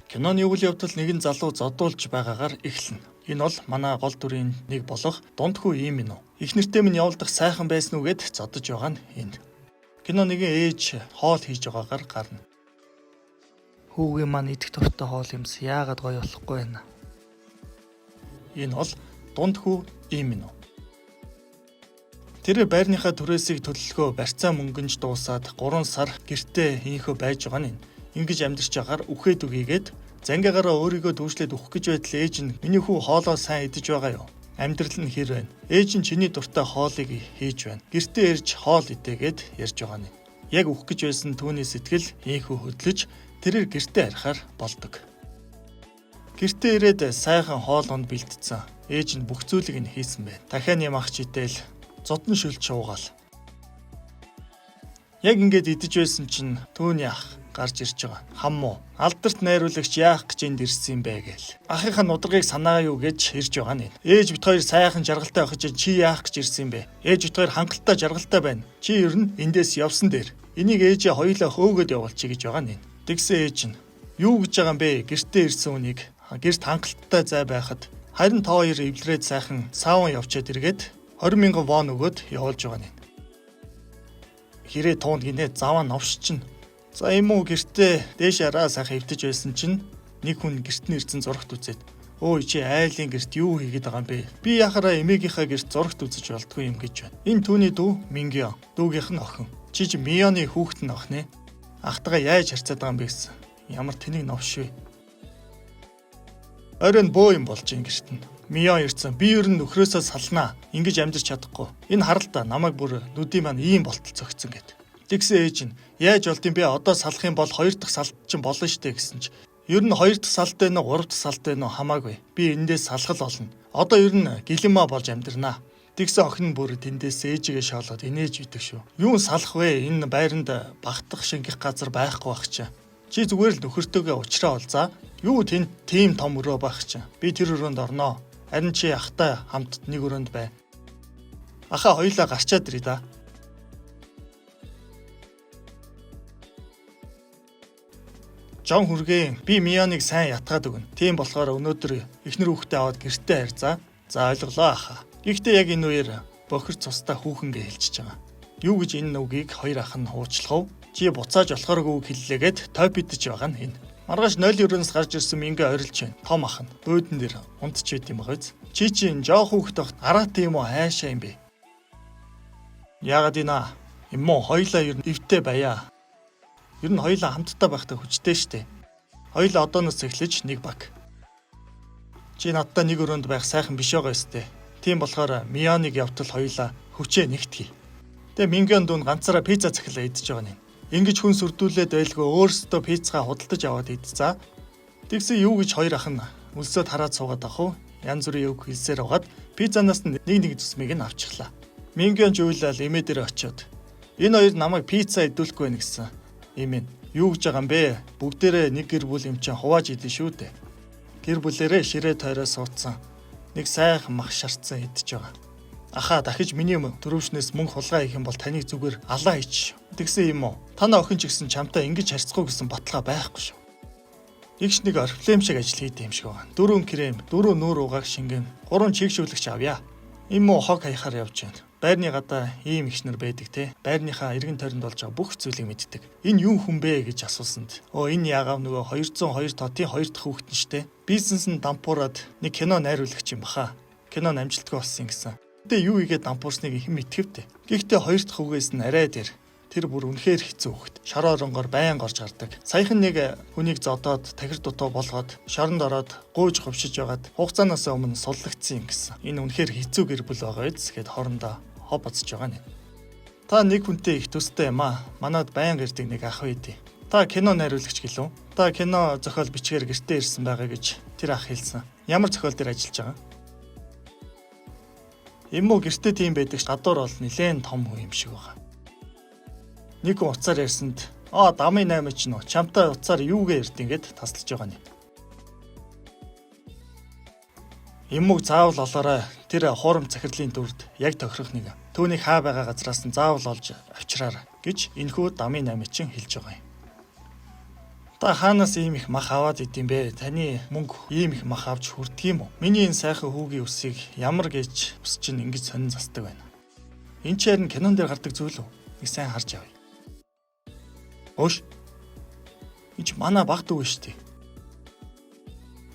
Киноны үйл явдал нэгэн залуу зодуулж байгаагаар эхэлнэ. Энэ бол манай гол дүрийн нэг болох дундхүү ийм минь үү. Их нэртэй минь явуулдах сайхан байсан уу гэд зодож байгаа нь энэ. Кино нэгэн ээж хоол хийж байгаагаар гарна. Хүүгийн маань идэх дуртай хоол юмс яагаад гоё болохгүй байна. Энэ бол дундхүү ийм минь үү. Тэр байрныхаа түрээсийг төлөлгөө барьцаа мөнгөнж дуусаад 3 сар гэртээ хийхөө байж байгаа нь энэ. Ингэж амьдарч агаар үхээд үгийгээд зангиагаараа өөрийгөө дүүжлээд үхэх гэж байтал ээж нь миний хүү хоолоо сайн идэж байгаа юу? Амьдрал нь хэр байна? Ээж нь чиний дуртай хоолыг хийж байна. Гэртээ ирж хоол идээгээд ярьж байгаа нь. Яг үхэх гэж байсан түүний сэтгэл ийхүү хөдлөж тэрээр гэртээ арихаар болдог. Гэртээ ирээд сайхан хоолонд бэлдсэн. Ээж нь бүх зүйлийг нь хийсэн байна. Дахиад юм ах читэл зодон шүлж уугаал. Яг ингээд идэж байсан чинь түүний ах гарч ирж байгаа. Хаммуу алдарт найруулагч яах гэж энд ирсэн юм бэ гээл. Ахынхаа нударгыг санаа юу гэж ирж байгаа нь. Ээж бит хоёр сайхан жаргалтай ахиж чи яах гэж ирсэн юм бэ? Ээж бит хоёр хангалттай жаргалтай байна. Чи ер нь эндээс явсан дээр. Энийг ээжээ хоёулаа хөөгөөд явуулчих гэж байгаа нь. Тэгсэн ээж нь юу гэж байгаа юм бэ? Гэртээ ирсэн үнийг гэрт хангалттай зай байхад харин та хоёр эвлэрээд сайхан сааван явчаад эргээд 20,000 вон өгөөд явуулж байгаа нь. Хэрэг туунд гинэ заваа новш чинь. За юм уу гэртээ дээш араа сайхан эвдэж байсан чинь нэг хүн гэрт нь ирсэн зурагт үзээд өө чи айлын гэрт юу хийгээд байгаа юм бэ? Би яхаараа эмээгийнхаа гэрт зурагт үзэж болтгүй юм гэж байна. Энэ түүний дүү Мингё, дүүгийнх нь охин. Чи Мионы хүүхэд нь охин ээ. Ахтайгаа яаж харьцаад байгаа юм бэ гэсэн. Ямар тэнэг новш вэ? Оройн бөө юм болж ин гэрт нь. Мион ирсэн. Би ер нь нөхрөөсөө салнаа. Ингэж амьдарч чадахгүй. Энэ харалтаа намайг бүр нүдийн маань ийм болтол зөгцсөн гэд. Тэгсэн ээж нь яаж болд юм бэ? Одоо салах юм бол 2 дахь салт чинь болно штэ гэсэн чи. Ер нь 2 дахь салт байна уу 3 дахь салт байна уу хамаагүй. Би эндээс салхал олно. Одоо ер нь гэлэмаа болж амьдрнаа. Тэгсэн охин нь бүр тэндээс ээжигээ шоолоод инээж бидэг шүү. Юу салах вэ? Энэ байранд багтах шингэх газар байхгүй байх чинь. Чи зүгээр л нөхөртөөгөө уулзраа олзаа. Юу тэнд тийм том өрөө байх чинь. Би тэр өрөөнд орноо. Харин чи ахтай хамт нэг өрөөнд бай. Ахаа хоёлаа гарчаад ирээ да. Жон хүргээ би Мионыг сайн ятгаад өгнө. Тийм болохоор өнөөдөр эхнэр хүүхдээ аваад гэртээ харьцаа. За ойлголоо ахаа. Гэхдээ яг энэ үеэр бохир цустай хүүхэнгээ хэлчихэж байгаа. Юу гэж энэ үгийг хоёр ах нь хуучлах вэ? Чи буцааж болохоор үг хэллээгээд той бидэж байгаа нь энэ. Маргааш 0-9-өөс гарч ирсэн Мингё орилж байна. Том ах нь бөөдөн дээр унтж байт юм байгаа биз? Чи чинь жоох хүүхэд багт араатай юм уу хайшаа юм бэ? Яагаад ийна? Юм уу хоёлаа ер нь эвтэй байя. Ер нь хоёлаа хамтдаа байхдаа хүчтэй штэ. Хоёлаа одооноос эхлэж нэг баг. Чи надтай нэг өрөөнд байх сайхан биш байгаа өстэй. Тийм болохоор Мионыг явтал хоёлаа хүчээ нэгтгэе. Тэгээ Мингён дүүн ганцаараа пицца захилаа идэж байгаа нь. Ингиж хүн сүрдүүлээд байлгүй өөрсдөө пиццаа худалдаж аваад идцээ. Тэгсэн юу гэж хоёр ах нь өлсөд хараад суугаад ах уу? Янз бүрийн үг хэлсээр угаад пиццанаас нэг зүсмийг нь авчихлаа. Мингён жуулаад эмээ дээр очиод энэ хоёр намайг пицца идүүлэхгүй байх гэсэн. Эмээ юу гэж байгаа юм бэ? Бүгдээрээ нэг гэр бүл юм чинь хувааж идэн шүү дээ. Гэр бүлэрээ ширээ тойроо суудсан. Нэг сайхан мах шарцсан идэж байгаа. Ахаа дахиж миний төрөвшнөөс мөнгө хулгай хийх юм бол таныг зүгээр алаа хийч. Тэгсэн юм уу? Танаа охин ч гэсэн чамтай ингэж харьцахгүй гэсэн баталгаа байхгүй шүү. Игч нэг орфлем шиг ажил хийдэг юм шиг байна. 4 крем, 4 нүүр угааг шингэн, 3 чигшүүлэгч авъя. Им уу хог хаяхаар явж байна. Байрны гадаа ийм ихнэр байдаг те. Байрныхаа эргэн тойронд болж байгаа бүх зүйлийг мэддэг. Энэ юу хүн бэ гэж асуусанд. Энэ ягаав нөгөө 202 тотын 2 дахь хүүхэд нь штэ. Бизнес нь дампуураад нэг кино найруулагч юм баха. Кино амжилтгүй болсон гэсэн. Тэ юу игээд дампуурсныг хэн мэдхэвтэй. Гэхдээ 2 дахь үгээс нь арай дээр. Тэр бүр үнэхээр хэцүү хөхт. Шороо оронгоор байн горж гардаг. Саяхан нэг хүнийг зодоод тахир дутуу болгоод шоронд ороод гуйж говшиж байгаад хугацаанаас өмнө суллагдсан юм гэсэн. Энэ үнэхээр хэцүү гэр бүл байгаа биз гэд хоорондоо хоб боцож байгаа нь. Та нэг хүнтэй их төстэй юм аа. Манад байн гэрдэг нэг ах байдیں۔ Та кино найруулагч гэлөө. Та кино зохиол бичгээр гэртээ ирсэн байгаа гэж тэр ах хэлсэн. Ямар зохиол дээр ажиллаж байгаа? Юм уу гэртээ тийм байдаг ш гадуур бол нэлээд том хүн юм шиг байгаа. Нэг хүн уцаар ярьсанд дамын 8 ч нөө чамтай уцаар юугээ ярьд ингээд таслаж байгаа нь. Юмг заавал олоорой. Тэр хуурам захирлын дүрд яг тохирох нэг. Түүнийг хаа байгаа газраас нь заавал олж авчраар гэж энэхүү дамын 8 чин хэлж байгаа юм. Та хаанаас ийм их мах аваад идэм бэ? Таны мөнгө ийм их мах авч хүрдэг юм уу? Миний энэ сайхан хүүгийн үсийг ямар гэж ус чинь ингэж сонин засдаг байна. Энэ ч харин кинон дээр гардаг зүйл үү? Нэг сайн харж авъя. Өөш. Энд ч манай баг дүү шүү дээ.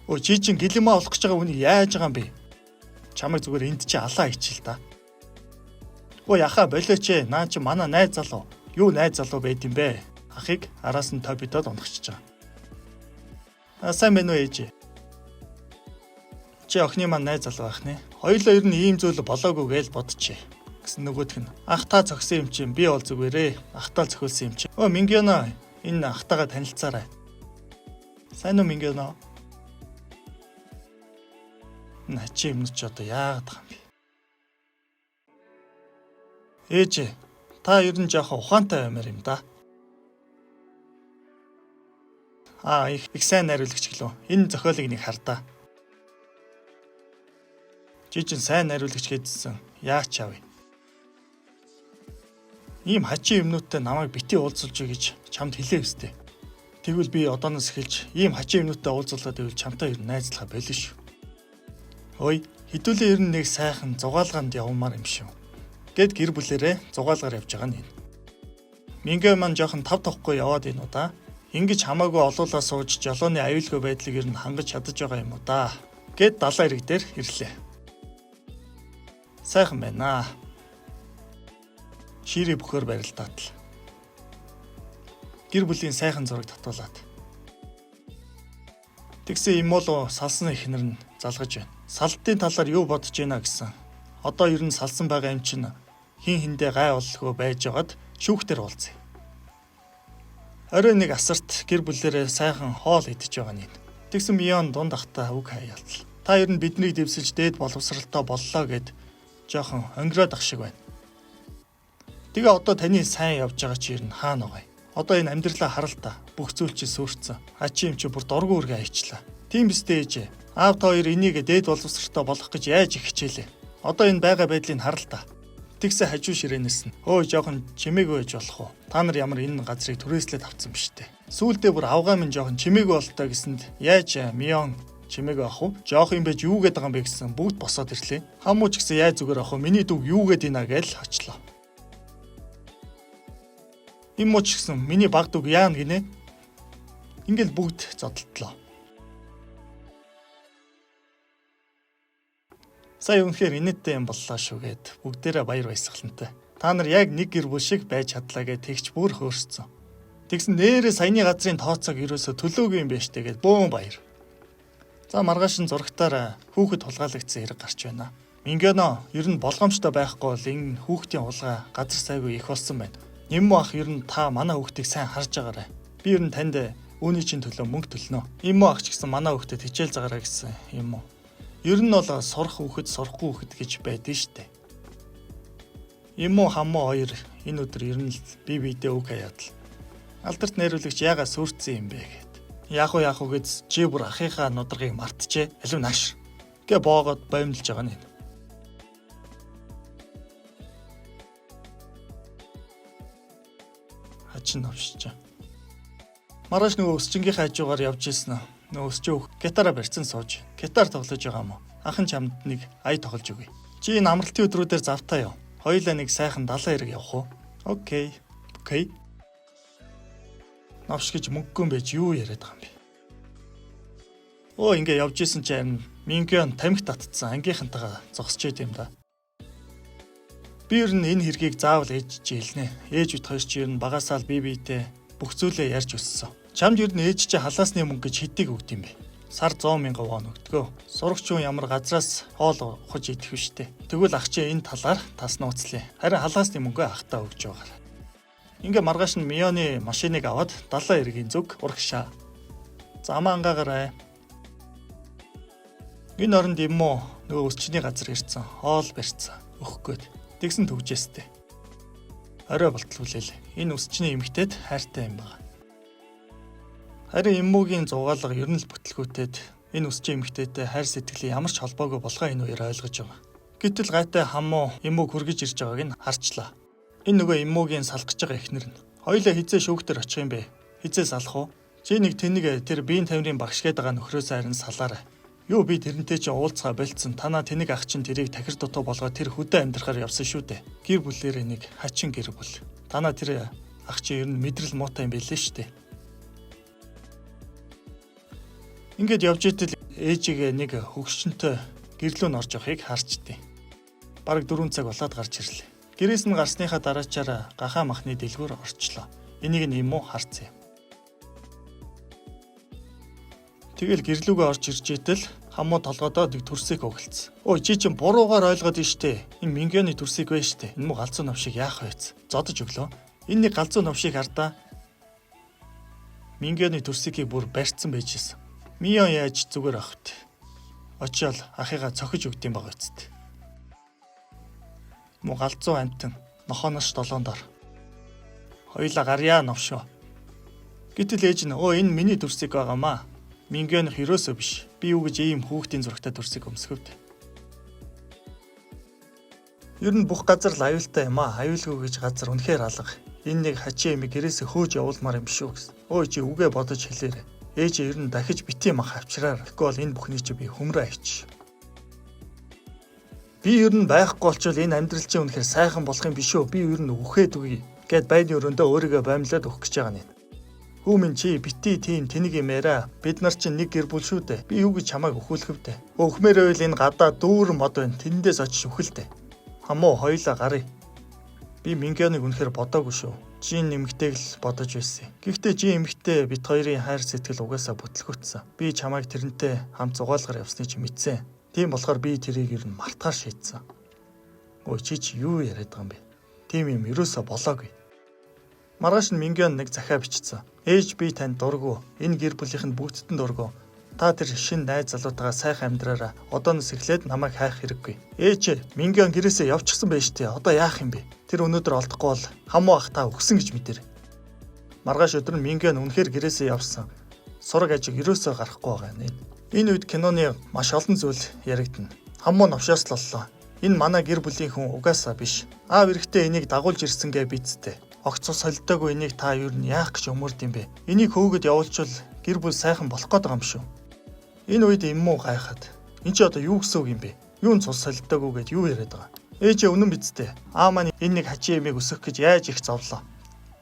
Өө чи чинь гэлэмээ олох гэж байгаа хүнийг яаж байгаа юм бэ? Чамайг зүгээр энд чи алаа ичил та. Өө яхаа болооч ээ. Наа чи манай найз залуу. Юу найз залуу байд юм бэ? Ахыг араас нь топидод унахчихж байгаа. Сайн мэн үү ээж? Чи охины маань найз залуу байх нэ. Хоёулаа ер нь ийм зүйл болоогүй гэж бодчихъя. Гэсэн нөгөөх нь ах та зогсон юм чинь би бол зүгээрээ ахтаа зохиулсан юм чинь. Мингёно энэ ахтайгаа танилцаарай. Сайн уу Мингёно? Начи юм ч одоо яагаад байгаа юм бэ? Ээж та ер нь жоохон ухаантай баймаар юм да. Их сайн найруулагч гэлөө. Энэ зохиолыг нэг хардаа. Чи чинь сайн найруулагч гэдсэн. Яач авъя. Ийм хачин юмнуудтай намайг бити уулзуулж гэж чамд хэлээ өстэй. Тэгвэл би одооноос эхэлж ийм хачин юмнуудтай уулзуулаад ивэл чамтай ер нь найзлахаа болно шүү. Ой, хэдүүлээ ер нь нэг сайхан зугаалганд явмаар юм шүү. Гэт гэр бүлэрээ зугаалгаар явж байгаа нь энэ. Мингё маань жоохон тав тохгүй яваад ийн уу да. Ингиж хамаагүй олуулаа сууж жолооны аюулгүй байдлыг ер нь хангаж чадаж байгаа юм уу да. Гэт далайн ирэг дээр ирлээ. Сайхан байна. Шири бөхөр барилдаад л. Гэр бүлийн сайхан зураг татуулаад. Тэгсэн юм болоо салсан ихнэр нь залгаж байна. Салтын талаар юу бодож байна гэсэн. Одоо ер нь салсан байгаа юм чинь хин хиндэ гай боллоо байж байгаад шүүхтэр уулзъя. Орой нэг асарт гэр бүлээрээ сайхан хоол идэж байгаа нь. Тэгсэн Мион дунд ахта үг хаяалтал. Та ер нь биднийг дэвсэж дээд боловсралтай боллоо гэд жоохон онгироод ах шиг байна. Тэгээ одоо таны сайн явж байгаа чи ер нь хаана байгаа юм? Одоо энэ амьдралаа харал та. Бүх зүйл чи сүрцэн. Ачи юм чи бүр дургу үргэ аячлаа. Тийм биз дээ. Аав та хоёр энийг дээд боловсралтай болгох гэж яаж их хичээлээ. Одоо энэ байгаа байдлыг харал та. Тэгсээ хажуу ширээнээс нь өө жоохон чимээгүй байж болох уу? Та нар ямар энэ газрыг түрээслээд авцсан биш үү? Сүүлдээ бүр авгаа минь жоохон чимээгүй болтой гэсэнд яаж Мион чимээгүй ах уу? Жоох юм байж юу гээд байгаа юм бэ гэсэн бүгд босоод ирлээ. Хамуу ч гэсэн яаж зүгээр ах уу? Миний дүү юу гээд ийна гэж очлоо. Им муу ч гэсэн миний баг дүү яана гинэ? Ингээл бүгд зодтолтлоо. Сая үнэхээр инээдтэй юм боллоо шүүгээд бүгдээрээ баяр баясгалантай. Та нар яг нэг гэр бүл шиг байж чадлаа гэж тэгч бүр хөөрсөн. Тэгсэн нэрээ саяны газрын тооцоог ерөөсө төлөөгүй юм байна штэ гэд бөөн баяр. За маргааш нь зурагтаар хүүхэд хулгайлагдсан хэрэг гарч байна. Мингёно ер нь болгоомжтой байхгүй бол энэ хүүхдийн хулгай газар сайгүй их болсон байна. Нимүү ах ер нь та манай хүүхдийг сайн харж байгаарай. Би ер нь танд үүний чинь төлөө мөнгө төлнө. Нимүү ах ч гэсэн манай хүүхдэд хичээл загаарай гэсэн юм уу? Ер нь бол сурах хүүхэд, сурахгүй хүүхэд гэж байдэн штэ. Имуу хамуу хоёр энэ өдөр ер нь бие биедээ үг хаяад л. Алдарт найруулагч яагаад сүрцсэн юм бэ гэд. Яах вэ гэж чи бүр ахыхаа нударгыг мартчихэ. Алив нааш. Гэ боогод боомлж байгаа нь. Хачин навшиж. Маргааш нөгөө өсчингийнхээ хажуугаар явж ирсэн нь. Нөгөө өсчөө гитараа барьсан сууж. Гитар тоглож байгаа юм уу? Ахын чамд нэг ая тоглож өгье. Чи энэ амралтын өдрүүдээр завтаа яв. Хоёулаа нэг сайхан далайн хэрэг явах уу? Окей. Навш гэж мөнгөгүй байж юу яриад байгаа юм бэ? Ингээ явж исэн чинь Мингён тамхи татцсан ангийнхантайгаа зогсож байт юм да. Би ер нь энэ хэргийг заавал ээж чи хэлнэ. Ээж бит хоёр чи ер нь багасаа л бие биедээ бүх зүйлээ ярьж өссөн. Чамд ер нь ээж чи халаасны мөнгө гэж хэдийг өгд юм бэ? Сар 100,000 вон өгдөгөө. Сурагч хүн ямар газраас хоол ухаж идэх вштэй. Тэгвэл ах чи энэ талаар тас нууцлаа. Харин халаасны мөнгөө ахтаа өгж байгаа. Ингээ маргааш нь Мионы машиныг аваад далайн эргийн зүг урагшаа. Замаа ангаагаарай. Энэ оронд юм уу нөгөө өсчний газар ирсэн. Хоол барьцсан. Өгөхгүйд. Тэгсэн төгжээстэй. Орой болтлуулээ. Энэ өсчний эмэгтэйд хайртай юм байна. Харин эмүүгийн зугаалга ер нь л бүтлгүүтэд энэ өсчийн эмэгтэйтэй хайр сэтгэлийн ямар ч холбоогүй болохоо энэ үеэр ойлгож байгаа. Гэтэл гайтай хамуу эмүүг хүргэж ирж байгааг нь харчлаа. Энэ нөгөө эмүүгийн салгаж байгаа эхнэр нь. Хоёулаа хизээ шүүхтэр очих юм бэ? Хизээ салах уу? Чи нэг тэнийг тэр биеийн тамирын багш гээд байгаа нөхрөөс харин салаарай. Юу би тэрнтэй чи уулзгаа болцсон. Танаа тэнийг ах чинь тэрийг тахир дутуу болгоод тэр хөдөө амьдрахаар явсан шүү дээ. Гэр бүлээрээ нэг хачин гэр бүл. Танаа тэр ах чи ер нь мэдрэл муутай юм байлээ шүү дээ. Ингээд явж итэл ээжигээ нэг хөгшчөнтэй гэрлөө н орж явахыг харчдээ. Бараг 4 цаг болоод гарч ирлээ. Гэрээс нь гарсныхаа дараачаар гахаа махны дэлгүүр орчлоо. Энийг нь юм уу харцээ. Тэгэл гэрлүүгээ орж ирж итэл хамуу толгойдоо нэг төрсийг өгөлцсөн. Ой чи чинь буруугаар ойлгоод нь штэ. Энэ Мингионы төрсийг вэ штэ. Энэ муу галзуу навшиг яах вэ? Зодож өглөө. Энэ нэг галзуу навшиг хардаа. Мингионы төрсийг бүр барьцсан байжсэн. Мион яаж зүгээр авахт. Очиол ахыгаа цохиж өгд юм байгаа үст. Муу галзуу амтан нохооноос 7 дор. Хоёлаа гарьяа навшоо. Гэтэл ээж нь энэ миний төрсийг байгаамаа. Мингионх ерөөсөө биш. Би юу гэж ийм хүүхдийн зурагтай төрсийг өмсгөвд. Ер нь бүх газар л аюултай юм аа. Аюулгүй гэж газар үнэхээр алга. Энэ нэг хачи эмиг гэрээсээ хөөж явуулмаар юм шүү гэсэн. Ой чи үгээ бодож хэлээрэй. Ээж ер нь дахиж бити мах авчраар. Тэгэхгүй бол энэ бүхний чи би хөмрөө авчиж. Би ер нь байхгүй болчвол энэ амьдрал чинь үнэхээр сайхан болох юм биш үү? Би ер нь үхээд үгүй гэд байны өрөөндөө өөрийгөө баймлаад өгөх гэж байгаа юм. Хүмүн чи бити тийм тэнийг юмээраа. Бид нар чинь нэг гэр бүл шүү дээ. Би юу гэж чамайг өхүүлэх вдэ. Өхмээр байл энэ гадаа дүүр мод байна. Тэндээс очиж үхэлдэ. Хамуу хоёлаа гарыг. Би Мингионыг үнэхээр бодоогүй шүү. Жин нэмэгтэйг л бодож байсан. Гэхдээ жин эмэгтэй бид хоёрын хайр сэтгэл угаасаа бүтлгүүцсэн. Би чамайг тэрнтэй хамт зугаалгаар явсныг чи мэдсэн. Тийм болохоор би тэрийг ер нь мартахаар шийдсэн. Ой чи юу яриад байгаа юм бэ? Тийм юм ерөөсө болоогүй. Маргааш нь Мингион нэг захиа бичсэн. Ээж би танд дургу. Энэ гэр бүлийнхэнд бүгдтэнд дургу. Та тэр шин найз залуутайгаа сайхан амьдраараа. Одооноос эхлээд намайг хайх хэрэггүй. Ээж Мингион гэрээсээ явчихсан байж тээ. Одоо яах юм бэ? Тэр өнөөдөр олдохгүй бол хамуу ах та өгсөн гэж мэдэр. Маргааш өдөр нь Мингион үнэхээр гэрээсээ явсан. Сураг ажиг ерөөсөө гарахгүй байгаа нэ. Энэ үед киноны маш олон зүйл яригдана. Хамуу новшоос л боллоо. Энэ манай гэр бүлийн хүн угаасаа биш. Аав эрэхтэй энийг дагуулж ирсэн гэ бидтэй. Огцоо солидоогүй энийг та юу нь яах гэж өмөрд юм бэ? Энийг хөөгд явуулчвал гэр бүл сайхан болох гээд байгаа юм шүү. Энэ үед юм уу гайхаад. Энд чи одоо юу гэсэн үг юм бэ? Юун цус солидоогүй гэд юу яриад байгаа? Ээжээ үнэн бидтэй. Аа маань энэ нэг хачи эмийг өсөх гэж яаж их зовлоо.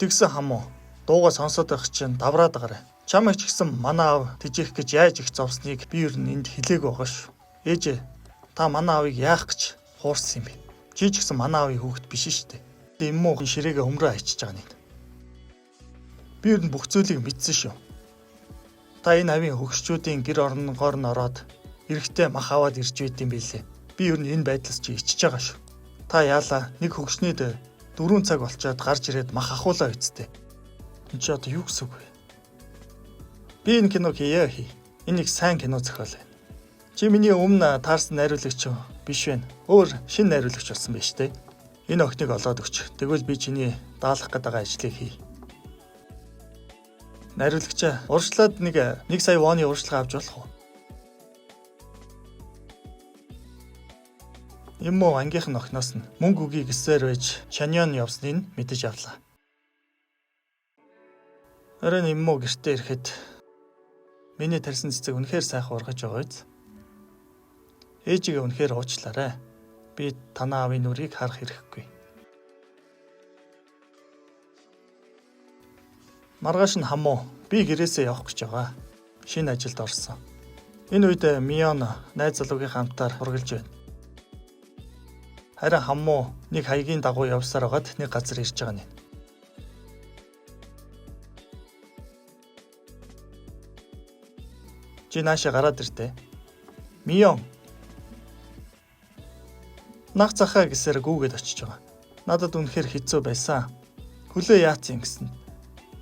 Тэгсэн хамуу. Дууга сонсоод байх чинь давраад агараа. Чамайг ч гэсэн манай аав тижих гэж яаж их зовсныг би ер нь энд хэлээг байгаа шүү. Ээжээ та манай аавыг яах гэж хуурсан юм бэ? Чи ч гэсэн манай аавын хүүхэд биш шүү дээ. Ийм муу ширээгээ өмрөө ачиж байгаа нэг. Би ер нь бүх зүйлийг мэдсэн шүү. Та энэ авийн хөгшчүүдийн гэр орнгоор нь ороод эрэхтэй мах аваад ирж байд юм билээ. Би ер нь энэ байдлаас чи ичж байгаа шүү. Та яалаа нэг хөгшнийд 4 цаг болчоод гарч ирээд мах ахуулаа үсттэй. Энд чи одоо юу гэсэн үг вэ? Би энэ киног хий. Энийг сайн кино зохиол байна. Чи миний өмнө таарсан найруулагч биш байна. Өөр шинэ найруулагч болсон байж тээ. Энэ охиныг олоод өгч. Тэгвэл би чиний даалгах гэдэг ажлыг хий. Найруулагчаа урьдчилаад 1 сая вооны урьдчилгаа авч болох уу? Юм уу ангийнхан охиноос нь мөнгө өгье гэсээр байж Шаньон явсныг мэдэж авлаа. Оройн юм уу гэртээ ирэхэд миний тарьсан цэцэг үнэхээр сайхан ургаж байгаа биз? Ээжигээ үнэхээр уучлаарай. Би танаа аавын нүрийг харах хэрэггүй. Маргааш нь хамуу би гэрээсээ явах гэж байгаа. Шинэ ажилд орсон. Энэ үед Мион найз залуугийн хамтаар ургалж байна. Харин хамуу нэг хаягийн дагуу явсаар байгаад нэг газар ирж байгаа нь. Чи наашаа гараад иртээ. Мион. Нах захаа гэсээр гүүгээд очиж байгаа. Надад үнэхээр хэцүү байсан. Хөлөө яац юм гэсэн.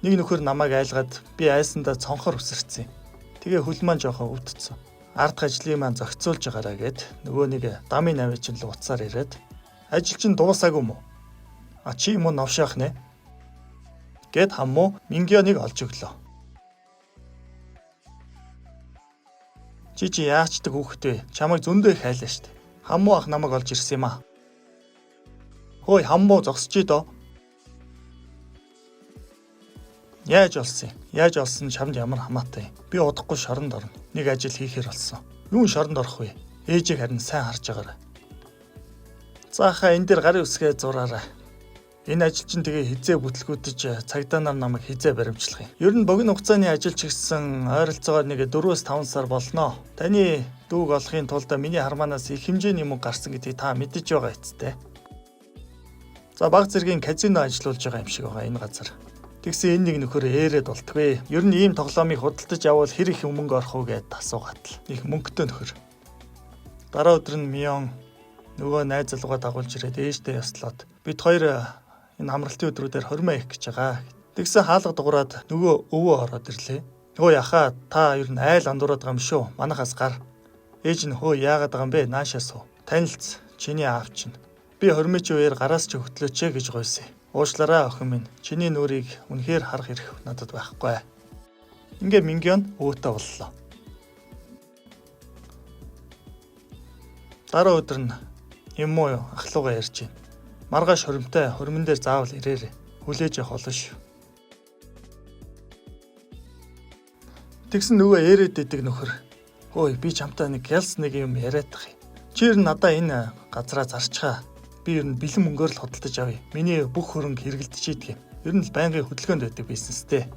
Нэг нөхөр намайг айлгаад би айсандаа цонхор үсэрсэн. Тэгээ хөл маань жоохон өвдсөн. Ард ажлын маань зохицуулж байгаараа гэд нөгөө нэг дамын навчин л уцаар ирээд ажил чинь дуусаагүй мó. А чи юм уу новшаах нэ? Гэт хамуу Мингионыг олж өглөө. Чи яачдаг хүүхэд вэ? Чамайг зөндөө их хайлаа штэ. Хамуу ах намайг олж ирсэн юм аа. Хөөе хамуу зогсчий доо. Яаж олсон юм? Яаж олсон чамд ямар хамаатай юм? Би удахгүй шоронд орно. Нэг ажил хийхээр болсон. Юун шоронд орох вэ? Ээжийг харин сайн харж байгаарай. Заахаа энэ дээр гарын үсгээ зураарай. Энэ ажил чинь тэгээ хизээ бүтлгүүдэж цагдаа нар намайг хизээ баримтлах юм. Ер нь богино хугацааны ажил ч гэсэн ойролцоогоор нэг 4-5 сар болно. Таны дүүг олохын тулд миний хармаанаас их хэмжээний мөнгө гарсан гэдгийг та мэдэж байгаа эцтэй. За баг зэргийн казино ажиллуулж байгаа юм шиг байгаа энэ газар. Тэгсэн энэ нэг нөхөр ээрэд болтгүй. Ер нь ийм тоглоомыг худалдаж авал хэр их мөнгө орох вэ гэд асуугаад л. Их мөнгөтэй нөхөр. Дараа өдөр нь Мион нөгөө найз залуугаа дагуулж ирээд ээжтэй яслаад бид хоёр энэ амралтын өдрүүдээр хормоо их гэж байгаа. Тэгсэн хаалга дуграад нөгөө өвөө ороод ирлээ. Өө яхаа та ер нь айл андуураад байгаа юм шүү. Манахаас гар. Ээж нь хөө яагаад байгаа юм бэ? Наашаа суу. Танилц чиний аав чинь. Би хормич үеэр гараас ч хөтлөөч гэж гойсон. Уучлаарай охин минь. Чиний нүрийг үнэхээр харах эрх надад байхгүй. Ингээ Мингён өвөтэй боллоо. Дараа өдөр нь юм уу ахлуугаа ярьж байна. Маргааш хоримтой хормон дээр заавал ирээрэй. Хүлээж явах болно шүү. Тэгсэн нөгөө ээрэд идэг нөхөр. Хөөе би чамтай нэг гэлс нэг юм яриад тах юм. Чи ер нь надаа энэ газараа зарчгаа. Би ер нь бэлэн мөнгөөр л хөдөлтөж авъя. Миний бүх хөрөнгө хэрэгэлдэж ийдэг юм. Ер нь л байнгын хөдөлгөөнд байдаг бизнестэй.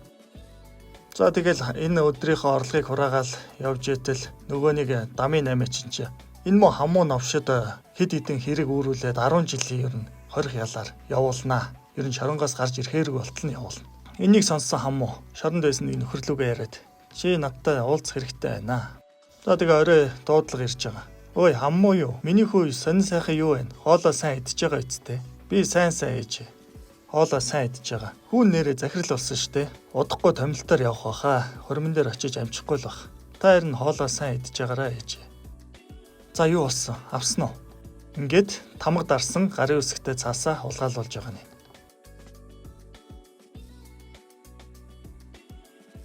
За тэгэл энэ өдрийнхөө орлогыг хураагаал явж итэл нөгөө нэг дамын 8 чинь энэ мо хамуу новшид хэд хэдэн хэрэг үүрүүлээд 10 жилийн ер нь 20 ялаар явуулнаа. Ер нь шоронгоос гарч ирэхээрэг болтол нь явуулна. Энийг сонссон хамуу шоронд байсан нэг нөхөрлөгөө яриад чи надтай уулзах хэрэгтэй байна. За тэгээ орой дуудлага ирж байгаа. Ой хамуу юу? Миний хүү сонин сайхан юу вэ? Хоолоо сайн идэж байгаа үсттэй. Би сайн ээж. Хоолоо сайн идэж байгаа. Хүүн нэрээ захирал болсон штэ. Удахгүй томилтоор явах байхаа. Хормон дээр очиж амжихгүй л бах. Та харин хоолоо сайн идэж байгаараа ээж. За юу болсон? Авсан уу? Ингээд тамга дарсан гарын үсгтээ цаасаа улгаалуулж байгаа нь.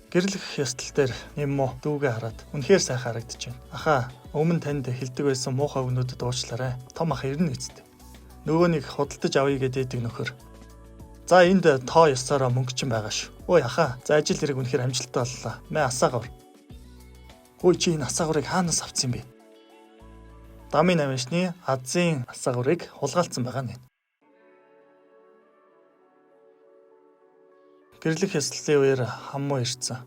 Гэрлэх ёстол дээр юм уу дүүгээ хараад үнэхээр сайхан харагдаж байна. Ахаа өмнө танд хэлдэг байсан муухай өгнүүдэд уучлаарай. Том ах ирнэ үсттэй. Нөгөө нэг худалдаж авъя гэдэг нөхөр. За энд тоо ёсороо мөнгө чинь байгаа шүү. Ой ахаа за ажил хэрэг үнэхээр амжилттай боллоо. Мэ асаагаар. Хөөе чи энэ асаагаарыг хаанаас авсан юм бэ? Дамын намшны азийн асаагаарыг хулгайлцсан байгаа нь. Гэрлэх ёслолын үеэр хаммуу ирсэн.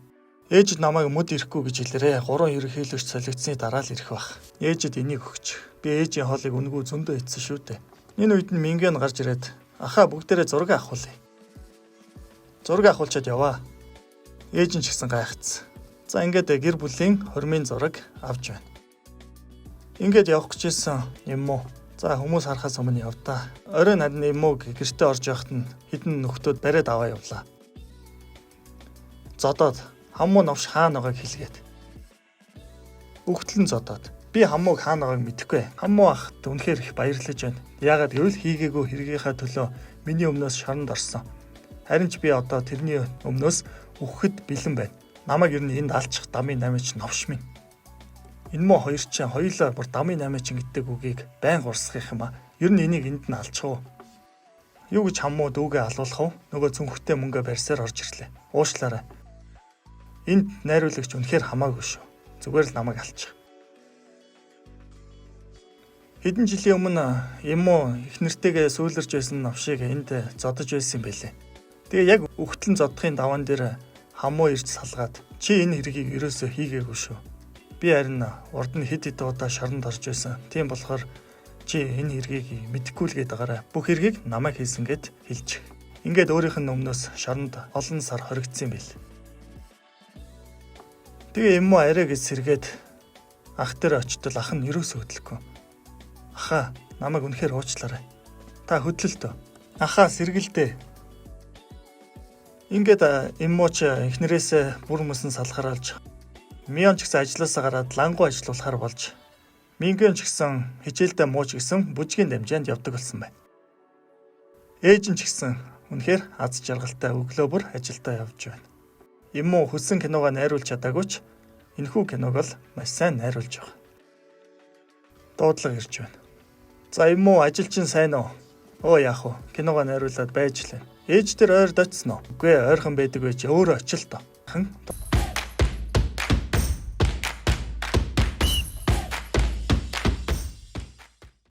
Ээж намайг мод ирэхгүй гэж хэлээрээ 3 ерөнхийлөгч солигдсны дараа л ирэх байх. Ээжэд энийг өгч. Би ээжийн хоолыг үнгүү зөндөө идсэн шүү дээ. Энэ үед нь Мингэн гарч ирээд ахаа бүгдээрээ зураг авахулъя. Зураг авахулчаад яваа. Ээж нь ч гэсэн гайхацсан. За ингээд гэр бүлийн хормын зураг авч байна. Ингээд явах гэжсэн юм уу? За хүмүүс харахаас өмнө явдаа. Орой надад юм уу гэртээ орж явахад нь хідэн нөхдөөд бариад аваа явлаа. Зодоод хамуу новш хаана байгааг хэлгээд. Үхтлэн зодоод би хамууг хаана байгааг мэдэхгүй. Хамуу ахт үнэхээр их баярлаж байна. Яагаад гэвэл хийгээгүй хэрэгийнхаа төлөө миний өмнөөс шоронд орсон. Харин ч би одоо тэрний өмнөөс үхэхэд бэлэн байна. Намайг ер нь энд алчих дамын 8 ч новш минь. Энэ мө хоёр чинь хоёулаа бүр дамын 8 чинь гэдэг үгийг байн урсгах юм а. Ер нь энийг энд нь алчих уу? Юу гэж хамуу дүүгээ алуулах вэ? Нөгөө цүнхтэй мөнгө барьсаар орж ирлээ. Уушлаарай. Энд найруулагч үнэхээр хамаагүй шүү. Зүгээр л намайг алчих. Хэдэн жилийн өмнө юм уу их нэртэйгээ сүүлэрж байсан навшиг энд зодож байсан юм байлээ. Тэгээ яг үхтлэн зодохын даваан дээр хамуу ирж салгаад чи энэ хэргийг ерөөсөө хийгээгүй шүү. Би харин урд нь хэд хэд удаа шоронд орж байсан. Тийм болохоор чи энэ хэргийг мэдэхгүй л гээд байгаарай. Бүх хэргийг намайг хийсэн гэд хэлж. Ингээд өөрийнх нь өмнөөс шоронд олон сар хоригдсан юм байл. Тэгээ юм уу арай гэж сэргээд ах дээр очтол ах нь ерөөсөө хөдлөхгүй. Ахаа намайг үнэхээр уучлаарай. Та хөдлөлтөө. Ахаа сэргэлдээ. Ингээд юм уу ч эхнэрээсээ бүр мөсөн салхараалж Мион ч гэсэн ажилласаа гараад лангуу ажиллуулахар болж Мингэн ч гэсэн хичээлдээ мууч гэсэн бүжгийн дамжаанд явдаг болсон байна. Ээж нь ч гэсэн үнэхээр аз жаргалтай өглөө бүр ажилдаа явж байна. Юм уу хүссэн киногоо найруулж чадаагүй ч энэхүү киног л маш сайн найруулж байгаа. Дуудлага ирж байна. За юм уу ажил чинь сайн уу? Оо яах вэ? Киногоо найруулад байж лээ. Ээж тэр ойр дочсон уу? Үгүй ээ, ойрхон байдаг байж өөрөө очил тоо. Хан